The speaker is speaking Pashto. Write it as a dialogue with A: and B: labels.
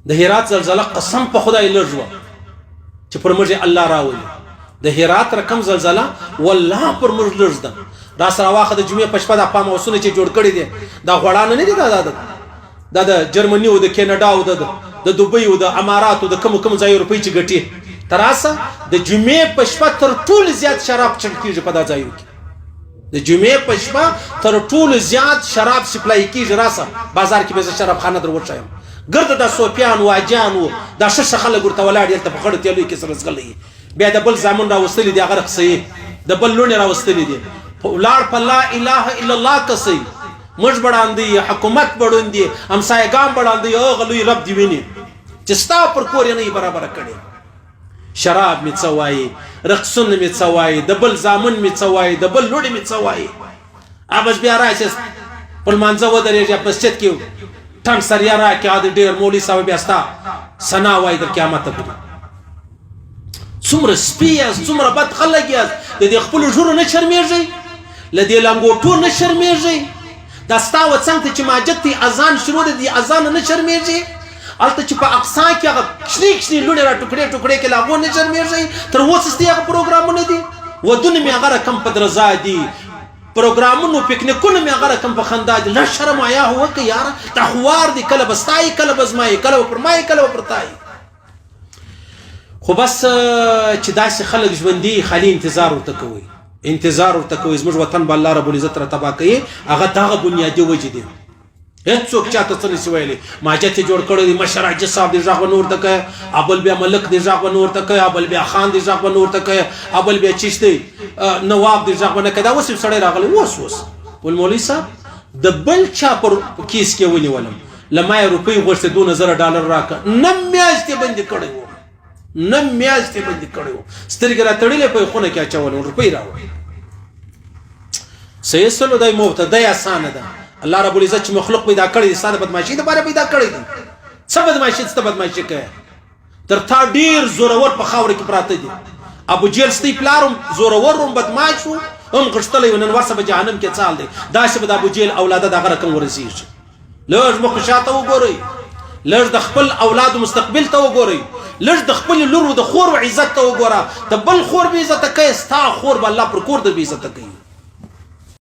A: د هرات زلزله قسم په خدای لږ وه چې پر موږ الله راولي د هرات رقم زلزله والله پر موږ لږ ده را سره واخه د جمعې په شپه د فارم هاوسونه چې جوړ کړي دي دا غوړانه نه دي دا د جرمني او د کینیډا او د دوبۍ او د اماراتو د کوم ځای روپۍ چې ګټي تراسه د جمعې په شپه تر ټولو زیات شراب چل کېږي په دا ځایو کې د جمعې په شپه تر ټولو زیات شراب سپلای کېږي راسه بازار کې به زه شراب خانه در وښایم ګرد د صوفیان واجیان و دا ښه خلک ورته ولاړ دلته په خړو تیلو کې سره ځغلي بیا د بل زامن راوستلي دي هغه رخصوي د بل لوڼې راوستلي دي ولاړ په لا اله الا الله کسي موږ بړاندې حکومت بړوندې همسایګان بړاندې او غلوی رب دی ویني چې ستا پر کور نه برابر کړي شراب می څوای رقصون می څوای د بل زامن می څوای د بل لوړي می څوای ابس بیا راځي پر مانځه و درېږي په مسجد کې ټنګ سریا را کې عادي ډېر مولوی صاحب بیا ستا سنا وای د قیامت ته څومره سپیاس څومره بد خلک یاست د دې خپل جوړ نه شرمېږي لدې لنګوټو نه شرمېږي دا ستا و څنګه چې ماجد تی اذان شروع دي اذان نه شرمېږي الته چې په اقصا کې هغه کښنی لونې را ټوکړې کې لاغو نه شرمېږي تر اوسه ستې هغه پروګرامونه دي ودونه مې هغه کم په درزا دي پروګرامونو پکنیکونه مې هغه کم په خندا دي لا شرم آیا هو که یار تخوار دي کله بستای کله بزمای کله پر مای کله پر تای خو بس چې داسې خلک ژوندي خالي انتظار ورته کوي انتظار ورته کوي زموږ وطن به الله رب العزت را تباه کوي هغه دغه بنیادي وجې دي هیڅوک چاته څه نشي ویلی ماجد یې جوړ کړی دی مشر حاجي صاحب دې غږ ونور ته کوي ابل بیا ملک دې غږ ونور ته کوي ابل بیا خان دې غږ ونور ته کوي ابل بیا چشتي نواب دې غږ ونه کوي دا اوس یو سړی راغلی اوس ول مولوي صاحب د بل چا پر کیس کې ونیولم لما یې روپۍ غوښتې 2000 ډالر راکړه نه میاشتې بندي کړی و نه میاشتې بندي کړی و سترګې را تړلې په خونه کې اچولې روپۍ راوړې صحیح سلو دای مبتدا اسانه ده الله رب العزت چې مخلوق پیدا کړی دی ساده بدمعشي د باره پیدا کړی دی څه بدمعشي څه بدمعشي کوي تر تا ډیر زورور په خاور کې پراته دي ابو جهل ستی پلارم زورور هم بدمعش هم غشتلی ونن ورسه به جهنم کې څال دی دا چې د ابو جهل اولاده دغه رقم ورسیږي لږ مخ شاته وګورئ لږ د خپل اولاد مستقبل ته وګورئ لږ د خپل لور د خور عزت ته وګوره د بل خور به عزت کوي ستا خور به الله پر کور د عزت کوي